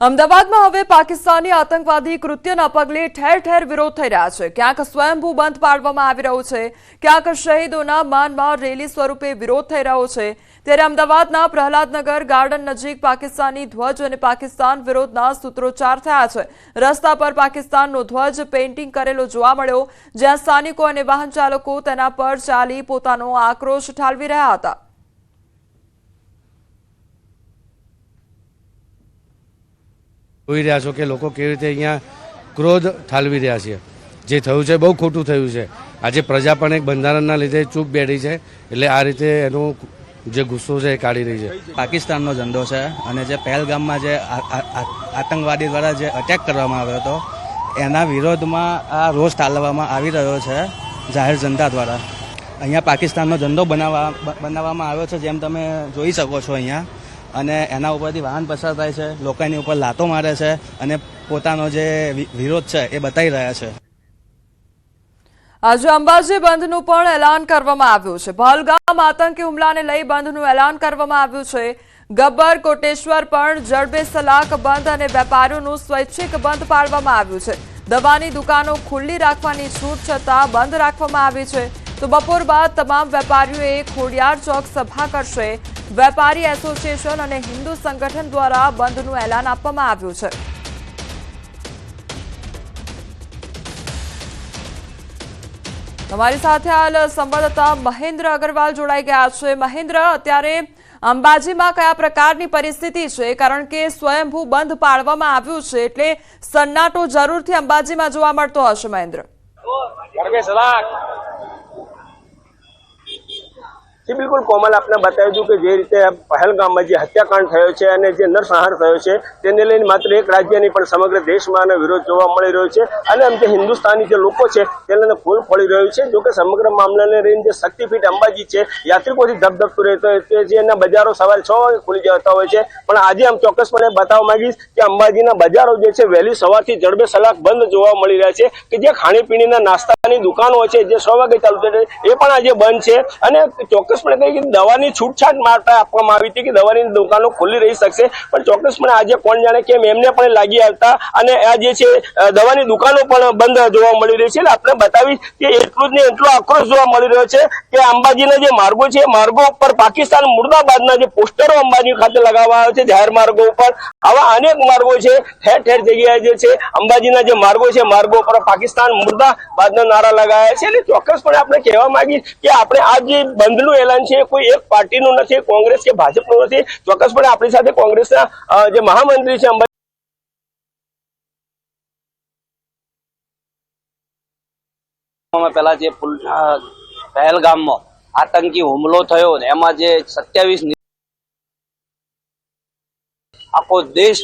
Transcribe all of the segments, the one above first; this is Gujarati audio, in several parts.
અમદાવાદમાં હવે પાકિસ્તાની આતંકવાદી કૃત્યના પગલે ઠેર ઠેર વિરોધ થઈ રહ્યા છે। ક્યાંક સ્વયંભૂ બંધ પાડવામાં આવી રહ્યો છે, ક્યાંક શહીદોના માનમાં રેલી સ્વરૂપે વિરોધ થઈ રહ્યો છે। ત્યારે અમદાવાદના પ્રહલાદનગર ગાર્ડન નજીક પાકિસ્તાની ધ્વજ અને પાકિસ્તાન વિરોધના સૂત્રોચ્ચાર થયા છે। રસ્તા પર પાકિસ્તાનનો ધ્વજ પેઇન્ટિંગ કરેલો જોવા મળ્યો, જ્યાં સ્થાનિકો અને વાહન ચાલકો તેના પર ચાલી પોતાનો આક્રોશ ઠાલવી રહ્યા હતા। જોઈ રહ્યા છો કે લોકો કેવી રીતે અહીંયા ક્રોધ ઠાલવી રહ્યા છે। જે થયું છે બહુ ખોટું થયું છે। આજે પ્રજા પણ એક બંધારણના લીધે ચૂપ બેઠી છે, એટલે આ રીતે એનો જે ગુસ્સો છે એ કાઢી રહી છે। પાકિસ્તાનનો ઝંડો છે અને જે પહેલગામમાં જે આતંકવાદી દ્વારા જે અટેક કરવામાં આવ્યો હતો એના વિરોધમાં આ રોષ ઠાલવવામાં આવી રહ્યો છે જાહેર જનતા દ્વારા। અહીંયા પાકિસ્તાનનો ઝંડો બનાવવામાં આવ્યો છે, જેમ તમે જોઈ શકો છો અહીંયા, અને એના ઉપરથી વાહન પસાર થાય છે, લોકો એની ઉપર લાતો મારે છે અને પોતાનો જે વિરોધ છે એ બતાવી રહ્યા છે। આજે અંબાજી બંધનું પણ એલાન કરવામાં આવ્યું છે। પહલગામ આતંકી હુમલાને લઈ બંધનું એલાન કરવામાં આવ્યું છે। ગબ્બર કોટેશ્વર પણ જડબે સલાક બંધ અને વેપારીઓનું સ્વૈચ્છિક બંધ પાડવામાં આવ્યું છે। દવાની દુકાનો ખુલ્લી રાખવાની છૂટ છતાં બંધ રાખવામાં આવી છે। તો બપોર બાદ તમામ વેપારીઓએ ખોડિયાર ચોક સભા કરશે। વેપારી એસોસિએશન અને હિન્દુ સંગઠન દ્વારા બંધનું એલાન આપવામાં આવ્યું છે। તમારી સાથે હાલ સંવાદદાતા મહેન્દ્ર અગ્રવાલ જોડાઈ ગયા છે। મહેન્દ્ર, અત્યારે અંબાજીમાં કયા પ્રકારની પરિસ્થિતિ છે? કારણ કે સ્વયંભૂ બંધ પાડવામાં આવ્યું છે, એટલે સન્નાટો જરૂરથી અંબાજીમાં જોવા મળતો હશે। મહેન્દ્ર, जी बिल्कुल कोमल, आपने बताया जो कि जे रीते पहलगामમાં જે હત્યાકાંડ થયો છે અને જે નરસંહાર થયો છે તેને લઈને માત્ર એક રાજ્ય નહીં પણ સમગ્ર દેશમાં વિરોધ જોવા મળી રહ્યો છે અને આમ જે હિન્દુસ્તાની જે લોકો છે તેને ફૂલ ફોડી રહ્યું છે। જો કે સમગ્ર મામલાને લઈને જે શક્તિપીઠ અંબાજી છે યાત્રિકોથી ધબધબતું રહેતો હોય છે, જે એના બજારો સવારે 6 વાગે ખુલી જતા હોય છે, પણ આજે આમ ચોક્કસપણે બતાવવા માંગીશ કે અંબાજીના બજારો જે છે વહેલી સવારથી જડબે સલાક બંધ જોવા મળી રહ્યા છે। કે જે ખાણીપીણીના નાસ્તાની દુકાનો છે જે 6 વાગે ચાલુ થાય એ પણ આજે બંધ છે અને ચોક્કસપણે કહી કે દવાની છૂટછાટ મારતા આપવામાં આવી હતી કે દવાની દુકાનો ખુલ્લી રહી શકશે, પણ ચોક્કસપણે આજે કોણ જાણે કેમ એમને પણ લાગી આવતા અને આ જે છે દવાની દુકાનો પણ બંધ જોવા મળી રહી છે। એટલે આપણે બતાવી કે એટલું જ નહીં એટલો આક્રોશ જોવા મળી રહ્યો છે કે અંબાજીના જે માર્ગો છે માર્ગો ઉપર પાકિસ્તાન મુર્દાબાદના જે પોસ્ટરો અંબાજી ખાતે લગાવવામાં આવે છે જાહેર માર્ગો ઉપર, આવા અનેક માર્ગો છે ઠેર ઠેર જગ્યાએ જે છે અંબાજીના જે માર્ગો છે માર્ગો ઉપર પાકિસ્તાન મુર્દાબાદના નારા લગાવ્યા છે। એટલે ચોક્કસપણે આપણે કહેવા માંગીએ કે આપણે આ જે બંધનું એલાન છે કોઈ એક પાર્ટીનું નથી, કોંગ્રેસ કે ભાજપનું નથી। ચોક્કસપણે આપણી સાથે કોંગ્રેસના જે મહામંત્રી છે પહેલા જે પહેલગામમાં આતંકી હુમલો થયો ને એમાં જે 27 આખો દેશ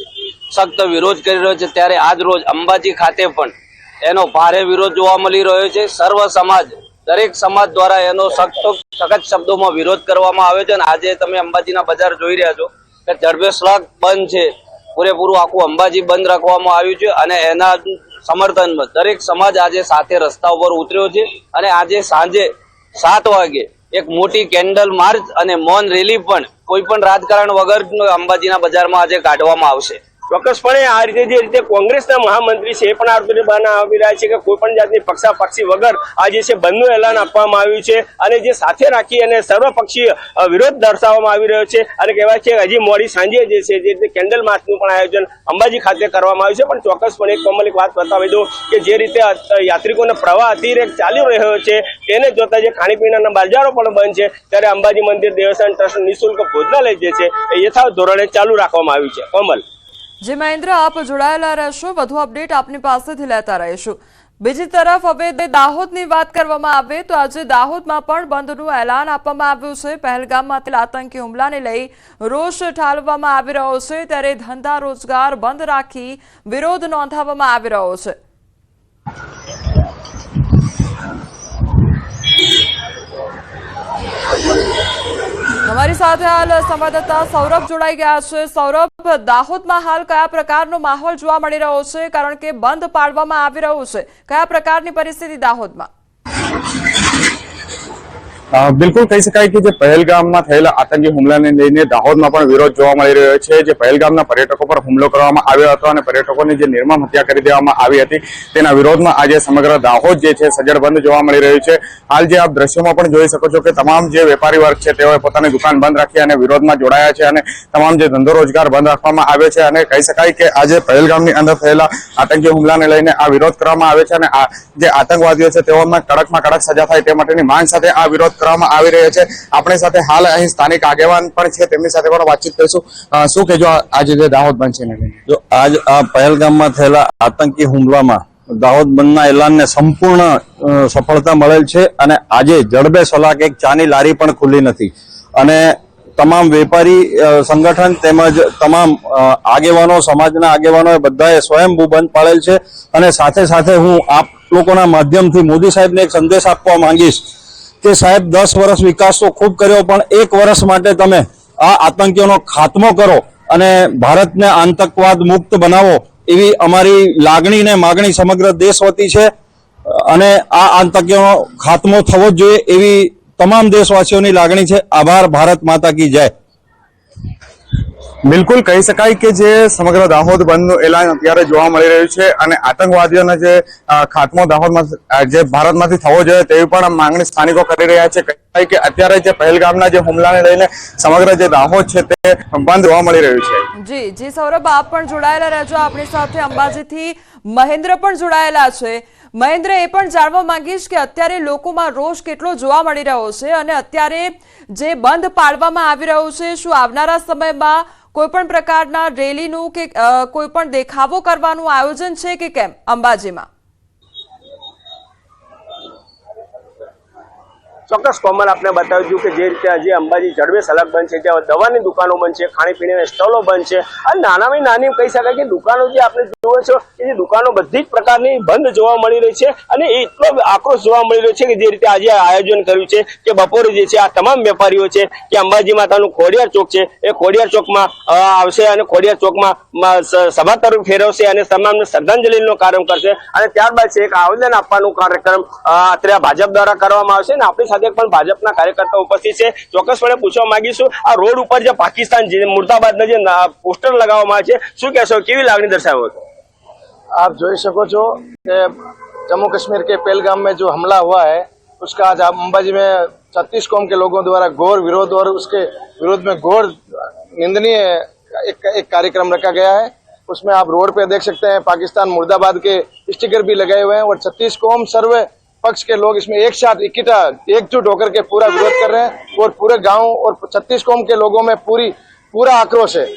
સખ્ત વિરોધ કરી રહ્યો છે, ત્યારે આજ રોજ અંબાજી ખાતે પણ એનો ભારે વિરોધ જોવા મળી રહ્યો છે। સર્વ સમાજ, દરેક સમાજ દ્વારા એનો સખત શબ્દોમાં વિરોધ કરવામાં આવ્યો છે અને આજે તમે અંબાજીના બજાર જોઈ રહ્યા છો કે જડબે સલાક બંધ છે, પૂરેપૂરું આખું અંબાજી બંધ રાખવામાં આવ્યું છે અને એના સમર્થનમાં દરેક સમાજ આજે સાથે રસ્તા ઉપર ઉતર્યો છે અને આજે સાંજે 7 વાગે એક મોટી કેન્ડલ માર્ચ અને મૌન રેલી પણ કોઈ પણ રાજકારણ વગર અંબાજીના બજારમાં આજે કાઢવામાં આવશે। ચોક્કસપણે આ રીતે જે રીતે કોંગ્રેસના મહામંત્રી છે એ પણ આ રીતે બનાવી રહ્યા છે કે કોઈ પણ જાતની પક્ષાપક્ષી વગર આ જે છે બંધનું એલાન આપવામાં આવ્યું છે અને જે સાથે રાખી અને સર્વપક્ષીય વિરોધ દર્શાવવામાં આવી રહ્યો છે અને કહેવાય છે હજી મોડી સાંજે જે છે જે રીતે કેન્ડલ માર્ચનું પણ આયોજન અંબાજી ખાતે કરવામાં આવ્યું છે। પણ ચોક્કસપણે એક કોમલ એક વાત બતાવી દઉં કે જે રીતે યાત્રિકોનો પ્રવાહ અતિરેક ચાલી રહ્યો છે તેને જોતા જે ખાણીપીણાના બજારો પણ બંધ છે, ત્યારે અંબાજી મંદિર દેવસ્થાન ટ્રસ્ટ નિઃશુલ્ક ભોજનાલય જે છે એ યથાવત ધોરણે ચાલુ રાખવામાં આવ્યું છે। કોમલ, જી મહેન્દ્ર, આપ જોડાયેલા રહેશો, વધુ અપડેટ આપની પાસેથી લેતા રહીશું। બીજી તરફ હવે દાહોદની વાત કરવામાં આવે તો આજે દાહોદમાં પણ બંધનું એલાન આપવામાં આવ્યું છે। પહેલગામમાં આતંકી હુમલાને લઈ રોષ ઠાલવવામાં આવી રહ્યો છે, ત્યારે ધંધા રોજગાર બંધ રાખી વિરોધ નોંધાવવામાં આવી રહ્યો છે। हमारी साथ हाल संवाददाता सौरभ जोड़ाई गया है। सौरभ, दाहोद में हाल क्या प्रकार माहौल जोवा मळी रह्यो छे, कारण के बंध पाडवामां आवी रह्यो छे, क्या प्रकारनी परिस्थिति दाहोद में? બિલકુલ કહી શકાય કે જે પહેલગામમાં થયેલા આતંકી હુમલાને લઈને દાહોદમાં પણ વિરોધ જોવા મળી રહ્યો છે. જે પહેલગામના પર્યટકો પર હુમલો કરવામાં આવ્યો હતો અને પર્યટકોની જે નિર્મમ હત્યા કરી દેવામાં આવી હતી તેના વિરોધમાં આજે સમગ્ર દાહોદ જે છે સજ્જડ જોવા મળી રહ્યું છે. હાલ જે આપ દ્રશ્યોમાં પણ જોઈ શકો છો કે તમામ જે વેપારી વર્ગ છે તેઓએ પોતાની દુકાન બંધ રાખી અને વિરોધમાં જોડાયા છે અને તમામ જે ધંધો રોજગાર બંધ રાખવામાં આવ્યો છે. અને કહી શકાય કે આજે પહેલગામની અંદર થયેલા આતંકી હુમલાને લઈને આ વિરોધ કરવામાં આવે છે અને આ જે આતંકવાદીઓ છે તેઓમાં કડકમાં કડક સજા થાય તે માટેની માંગ સાથે આ વિરોધ કરવામાં આવી રહ્યા છે. આપણી સાથે હાલ અહીં સ્થાનિક આગેવાન પણ છે, તેમની સાથે પણ વાતચીત કરીશું. શું કહેજો આજે જે દાહોદ બંધ છે? જો આજ આ પહેલગામમાં થયેલા આતંકી હુમલામાં દાહોદ બંધના એલાનને સંપૂર્ણ સફળતા મળેલ છે અને આજે જડબે સલાક એક ચાની લારી પણ ખુલ્લી નથી અને તમામ વેપારી સંગઠન તેમજ તમામ આગેવાનો, સમાજના આગેવાનોએ બધાએ સ્વયંભૂ બંધ પાડેલ છે. અને સાથે સાથે હું આપ લોકોના માધ્યમથી મોદી સાહેબને એક સંદેશ આપવા માંગીશ કે સાહેબ 10 વર્ષ વિકાસ તો ખૂબ કર્યો, પણ 1 વર્ષ માટે તમે આ આતંકીઓનો ખાત્મો કરો અને ભારતને આતંકવાદ મુક્ત બનાવો એવી અમારી લાગણી ને માગણી સમગ્ર દેશ વતી છે. અને આ આતંકીઓનો ખાત્મો થવો જ જોઈએ એવી તમામ દેશવાસીઓની લાગણી છે. આભાર. ભારત માતા કી જય. બિલકુલ કહી શકાય કે જે સમગ્ર દાહોદ બંધનું એલાન અત્યારે જોવા મળી રહ્યું છે અને આતંકવાદીઓનો જે ખાત્મો દાહોદમાં જે ભારતમાંથી થવો જોઈએ તેવી પણ માંગણી સ્થાનિકો કરી રહ્યા છે. કહી શકાય કે અત્યારે જે પહેલગામના જે હુમલાને લઈને સમગ્ર જે દાહોદ છે તે બંધ જોવા મળી રહ્યું છે. જી સૌરભ, આપ પણ જોડાયેલા રહેજો આપણી સાથે. અંબાજીથી મહેન્દ્ર પણ જોડાયેલા છે. મહેન્દ્ર, એ પણ જાણવા માંગીશ કે અત્યારે લોકોમાં રોષ કેટલો જોવા મળી રહ્યો છે અને અત્યારે જે બંધ પાડવામાં આવી રહ્યું છે, શું આવનારા સમયમાં કોઈ પણ પ્રકારના રેલીનું કે કોઈ પણ દેખાવો કરવાનું આયોજન છે કે કેમ અંબાજીમાં? ચોક્કસ કોમલ, આપને બતાવ્યું કે જે રીતે આજે અંબાજી જડબે સલાક બંધ છે, ત્યાં દવાની દુકાનો બંધ છે, ખાણીપીણીના સ્ટોલો બંધ છે અને નાનામાં નાની કહી શકાય કે દુકાનો જે આપણે જોવો છો એ દુકાનો બધી જ પ્રકારની બંધ જોવા મળી રહી છે. અને એ એટલો આક્રોશ જોવા મળી રહ્યો છે કે જે રીતે આજે આયોજન કર્યું છે કે બપોરે જે છે આ તમામ વેપારીઓ છે કે અંબાજી માતાનું ખોડિયાર ચોક છે એ ખોડિયાર ચોકમાં આવશે અને ખોડિયાર ચોકમાં સભા તરફ ફેરવશે અને તમામને શ્રદ્ધાંજલિનો કાર્યક્રમ કરશે અને ત્યારબાદ છે એક આવેદન આપવાનું કાર્યક્રમ અત્યારે ભાજપ દ્વારા કરવામાં આવશે. અને આપણી પણ ભાજપના કાર્યકર્તાઓ ઉપસ્થિત છે. ચોક્કસપણે પૂછવા માંગીશું, આ રોડ ઉપર જે પાકિસ્તાન મુર્દાબાદના જે પોસ્ટર લગાવવામાં આવે છે, શું કહેશો, કેવી લાગણી દર્શાવો છો? आप જોઈ શકો છો કે जम्मू कश्मीर के पहलगाम में जो हमला हुआ है उसका आज अंबाजी में 36 कौम के लोगों द्वारा घोर विरोध और उसके विरोध में घोर निंदनीय एक कार्यक्रम रखा गया है. उसमें आप रोड पे देख सकते हैं पाकिस्तान मुर्दाबाद के स्टिकर भी लगाए हुए हैं और 36 कौम सर्व पक्ष के लोग इसमें एक साथ इकट्ठा एकजुट होकर के पूरा विरोध कर रहे हैं और पूरे गांव और 36 कौम के लोगों में पूरा आक्रोश है.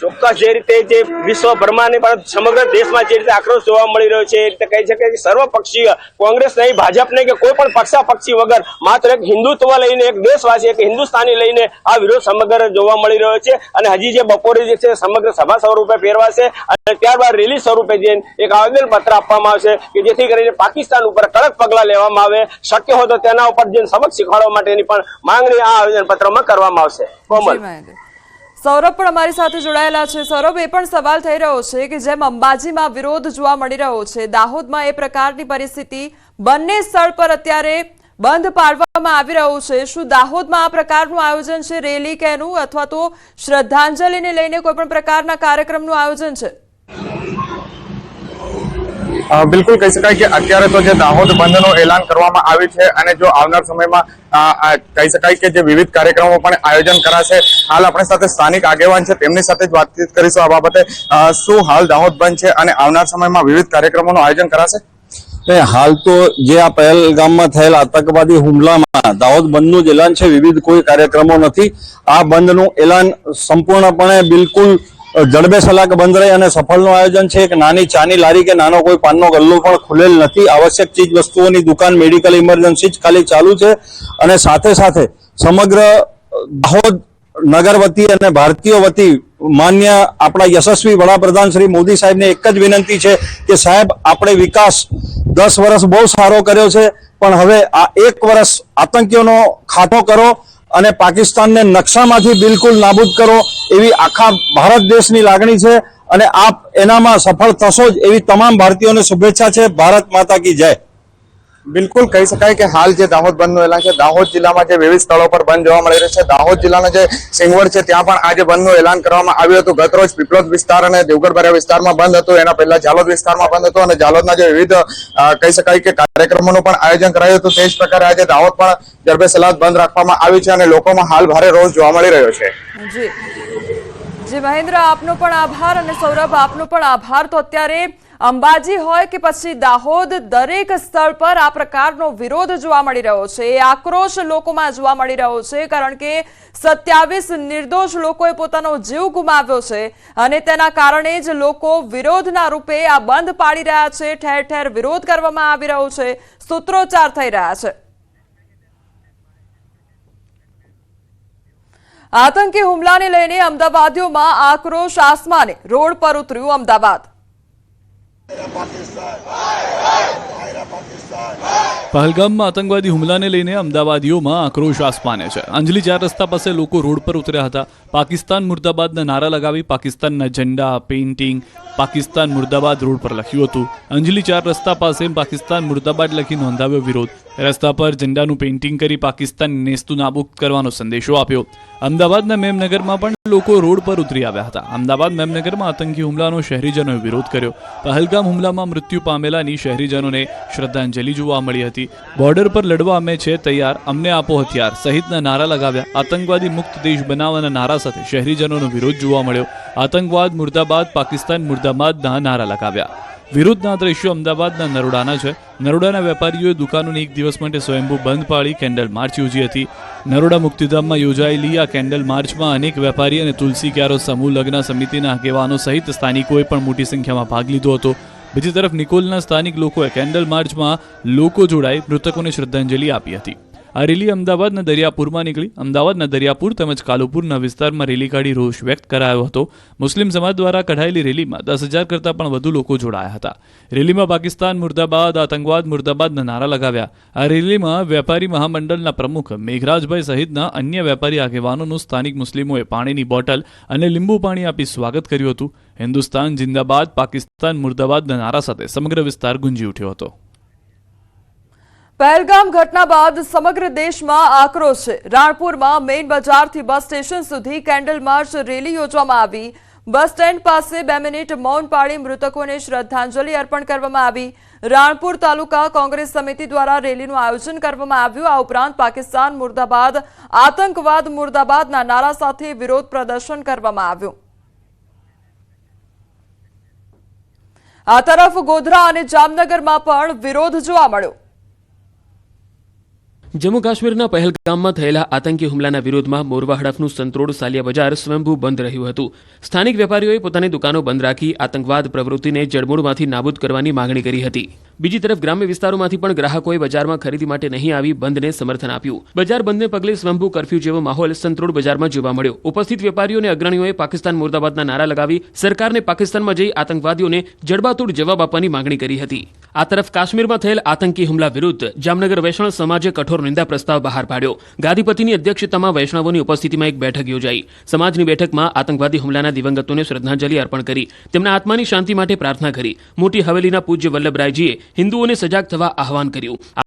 ચોક્કસ જે રીતે જે વિશ્વભરમાં પણ સમગ્ર દેશમાં જે રીતે આક્રોશ જોવા મળી રહ્યો છે એ રીતે કહી શકાય કે સર્વપક્ષીય કોંગ્રેસ નહીં, ભાજપ નહીં કે કોઈ પણ પક્ષાપક્ષી વગર માત્ર એક હિન્દુત્વ લઈને, એક દેશવાસી, એક હિન્દુસ્તાની લઈને આ વિરોધ સમગ્ર જોવા મળી રહ્યો છે. અને હજી જે બપોરે જે છે સમગ્ર સભા સ્વરૂપે ફેરવાશે અને ત્યારબાદ રેલી સ્વરૂપે જઈને એક આવેદન પત્ર આપવામાં આવશે કે જેથી કરીને પાકિસ્તાન ઉપર કડક પગલા લેવામાં આવે, શક્ય હોય તો તેના ઉપર જે સબક શીખવાડવા માટેની પણ માંગણી આ આવેદન પત્રમાં કરવામાં આવશે. કોમલ, સૌરભ પણ અમારી સાથે જોડાયેલા છે. સૌરભ, એ પણ સવાલ થઈ રહ્યો છે કે જેમ અંબાજીમાં વિરોધ જોવા મળી રહ્યો છે, દાહોદમાં એ પ્રકારની પરિસ્થિતિ બંને સ્થળ પર અત્યારે બંધ પાડવામાં આવી રહ્યું છે. શું દાહોદમાં આ પ્રકારનું આયોજન છે, રેલી કે એનું, અથવા તો શ્રદ્ધાંજલિને લઈને કોઈ પણ પ્રકારના કાર્યક્રમનું આયોજન છે? બિલકુલ કહી શકાય કે અત્યારે તો જે દાહોદ બંધનું એલાન કરવામાં આવ્યું છે અને જો આવનાર સમયમાં કહી શકાય કે જે વિવિધ કાર્યક્રમો પણ આયોજન કરાશે. હાલ આપણી સાથે સ્થાનિક આગેવાન છે, તેમની સાથે જ વાતચીત કરીશું આ બાબતે. શું હાલ દાહોદ બંધ છે અને આવનાર સમયમાં વિવિધ કાર્યક્રમોનું આયોજન કરાશે? હાલ તો જે આ પહેલગામમાં થયેલા આતંકવાદી હુમલામાં દાહોદ બંધનું જ એલાન છે, વિવિધ કોઈ કાર્યક્રમો નથી. આ બંધનું એલાન સંપૂર્ણપણે બિલકુલ જડબે સલાક બંધ રહે અને સફળનું આયોજન છે. એક નાની ચાની લારી કે નાનો કોઈ પાનનો ગલ્લો પણ ખુલેલ નથી. આવશ્યક ચીજ વસ્તુઓની દુકાન, મેડિકલ ઇમરજન્સી જ ખાલી ચાલુ છે. અને સાથે સાથે સમગ્ર દાહોદ નગર વતી અને ભારતીયો વતી માન્ય આપણા યશસ્વી વડાપ્રધાન શ્રી મોદી સાહેબને એક જ વિનંતી છે કે સાહેબ, આપણે વિકાસ 10 વર્ષ બહુ સારો કર્યો છે, પણ હવે આ 1 વર્ષ આતંકીઓનો ખાતો કરો અને પાકિસ્તાનને નકશામાંથી બિલકુલ નાબૂદ કરો એવી આખા ભારત દેશની લાગણી છે. અને આપ એનામાં સફળ થશો જ એવી તમામ ભારતીયોને શુભેચ્છા છે. ભારત માતા કી જય. બિલકુલ કહી શકાય કે હાલ જે દાહોદ બંધનું એલાન છે, દાહોદ જિલ્લામાં જે વિવિધ સ્થળો પર બંધ જોવા મળી રહ્યું છે. દાહોદ જિલ્લાના જે સિંગવડ છે ત્યાં પણ આજે બંધનું એલાન કરવામાં આવ્યું હતું. ગતરોજ પીપલોદ વિસ્તાર અને દેવગઢ વિસ્તારમાં બંધ હતું, એના પહેલા જાલોદ વિસ્તારમાં બંધ હતું અને જાલોદના જે વિવિધ કહી શકાય કે કાર્યક્રમોનું પણ આયોજન કરાયું હતું. તે જ પ્રકારે આજે દાહોદ પણ જડબેસલાક બંધ રાખવામાં આવી છે અને લોકોમાં હાલ ભારે રોષ જોવા મળી રહ્યો છે. જી મહેન્દ્ર, આપનો પણ આભાર અને સૌરભ આપનો પણ આભાર. તો અત્યારે અંબાજી હોય કે પછી દાહોદ, દરેક સ્થળ પર આ પ્રકારનો વિરોધ જોવા મળી રહ્યો છે. એ આક્રોશ લોકોમાં જોવા મળી રહ્યો છે, કારણ કે 27 નિર્દોષ લોકોએ પોતાનો જીવ ગુમાવ્યો છે અને તેના કારણે જ લોકો વિરોધના રૂપે આ બંધ પાડી રહ્યા છે. ઠેર ઠેર વિરોધ કરવામાં આવી રહ્યો છે, સૂત્રોચ્ચાર થઈ રહ્યા છે. આતંકી હુમલાને લઈને અમદાવાદીઓમાં આક્રોશ આસમાને. રોડ પર ઉતર્યું અમદાવાદ. પહલગામમાં આતંકવાદી હુમલાને લઈને અમદાવાદીઓમાં આક્રોશ આસમાને છે. અંજલી 4 રસ્તા પાસે લોકો રોડ પર ઉતર્યા હતા. પાકિસ્તાન મુર્દાબાદના નારા લગાવી પાકિસ્તાનના ઝંડા, પેઇન્ટિંગ, પાકિસ્તાન મુર્દાબાદ રોડ પર લખ્યું હતું. અંજલી 4 રસ્તા પાસે પાકિસ્તાન મુર્દાબાદ લખી નોંધાવ્યો વિરોધ. રસ્તા પર ઝંડાનું પેઇન્ટિંગ કરી પાકિસ્તાન નેસ્તુનાબૂદ કરવાનો સંદેશો આપ્યો. અમદાવાદના મેમનગરમાં પણ લોકો રોડ પર ઉતરી આવ્યા હતા. અમદાવાદ મેમનગરમાં આતંકી હુમલાનો શહેરીજનોએ વિરોધ કર્યો. પહલગામ હુમલામાં મૃત્યુ પામેલાની શહેરીજનોને શ્રદ્ધાંજલિ જોવા મળી હતી. બોર્ડર પર લડવા અમે છે તૈયાર, અમને આપો હથિયાર સહિતના નારા લગાવ્યા. આતંકવાદી મુક્ત દેશ બનાવવાના નારા સાથે શહેરીજનોનો વિરોધ જોવા મળ્યો. આતંકવાદ મુર્દાબાદ, પાકિસ્તાન મુર્દાબાદના નારા લગાવ્યા. વિરોધના દ્રશ્યો અમદાવાદના નરોડાના છે. નરોડાના વેપારીઓએ દુકાનોને એક દિવસ માટે સ્વયંભૂ બંધ પાડી કેન્ડલ માર્ચ યોજી હતી. નરોડા મુક્તિધામમાં યોજાયેલી આ કેન્ડલ માર્ચમાં અનેક વેપારી અને તુલસી ક્યારો સમૂહ લગ્ન સમિતિના આગેવાનો સહિત સ્થાનિકોએ પણ મોટી સંખ્યામાં ભાગ લીધો હતો. બીજી તરફ નિકોલના સ્થાનિક લોકોએ કેન્ડલ માર્ચમાં લોકો જોડાઈ મૃતકોને શ્રદ્ધાંજલિ આપી હતી. આ રેલી અમદાવાદના દરિયાપુરમાં નીકળી. અમદાવાદના દરિયાપુર તેમજ કાલુપુરના વિસ્તારમાં રેલી કાઢી રોષ વ્યક્ત કરાયો હતો. મુસ્લિમ સમાજ દ્વારા કઢાયેલી રેલીમાં 10,000 કરતાં પણ વધુ લોકો જોડાયા હતા. રેલીમાં પાકિસ્તાન મુર્દાબાદ, આતંકવાદ મુર્દાબાદના નારા લગાવ્યા. આ રેલીમાં વેપારી મહામંડળના પ્રમુખ મેઘરાજભાઈ સહિતના અન્ય વેપારી આગેવાનોનું સ્થાનિક મુસ્લિમોએ પાણીની બોટલ અને લીંબુ પાણી આપી સ્વાગત કર્યું હતું. હિન્દુસ્તાન જિંદાબાદ, પાકિસ્તાન મુર્દાબાદના નારા સાથે સમગ્ર વિસ્તાર ગુંજી ઉઠ્યો હતો. પહેલગામ ઘટના બાદ સમગ્ર દેશમાં આક્રોશ છે. રાણપુરમાં મેઇન બજારથી બસ સ્ટેશન સુધી કેન્ડલ માર્ચ રેલી યોજવામાં આવી. બસ સ્ટેન્ડ પાસે 2 મિનિટ મૌન પાળી મૃતકોને શ્રદ્ધાંજલિ અર્પણ કરવામાં આવી. રાણપુર તાલુકા કોંગ્રેસ સમિતિ દ્વારા રેલીનું આયોજન કરવામાં આવ્યું. આ ઉપરાંત પાકિસ્તાન મુર્દાબાદ, આતંકવાદ મુર્દાબાદના નારા સાથે વિરોધ પ્રદર્શન કરવામાં આવ્યું. આ તરફ ગોધરા અને જામનગરમાં પણ વિરોધ જોવા મળ્યો. જમ્મુ કાશ્મીરના પહેલગામમાં થયેલા આતંકી હુમલાના વિરોધમાં મોરવા હડફનું સંતરોડ સાલિયા બજાર સ્વયંભૂ બંધ રહ્યું હતું. સ્થાનિક વેપારીઓએ પોતાની દુકાનો બંધ રાખી આતંકવાદ પ્રવૃત્તિને જડમૂળમાંથી નાબૂદ કરવાની માંગણી કરી હતી. બીજી તરફ ગ્રામ્ય વિસ્તારોમાંથી પણ ગ્રાહકોએ બજારમાં ખરીદી માટે નહીં આવી બંધને સમર્થન આપ્યું. બજાર બંધને પગલે સ્વયંભૂ કર્ફ્યુ જેવો માહોલ સંતરોડ બજારમાં જોવા મળ્યો. ઉપસ્થિત વેપારીઓ અને અગ્રણીઓએ પાકિસ્તાન મુર્દાબાદના નારા લગાવી સરકારને પાકિસ્તાનમાં જઈ આતંકવાદીઓને જડબાતોડ જવાબ આપવાની માંગણી કરી હતી. આ તરફ કાશ્મીરમાં થયેલ આતંકી હુમલા વિરુદ્ધ જામનગર વૈષ્ણવ સમાજે કઠોર નિંદા પ્રસ્તાવ બહાર પાડ્યો. ગાદીપતિની અધ્યક્ષતામાં વૈષ્ણવોની ઉપસ્થિતિમાં એક બેઠક યોજાઈ. સમાજની બેઠકમાં આતંકવાદી હુમલાના દિવંગતોને શ્રદ્ધાંજલિ અર્પણ કરી. તેમના આત્માની શાંતિ માટે પ્રાર્થના કરી. મોટી હવેલીના પૂજ્ય વલ્લભરાયજીએ હિન્દુઓને સજાગ થવા આહવાન કર્યું.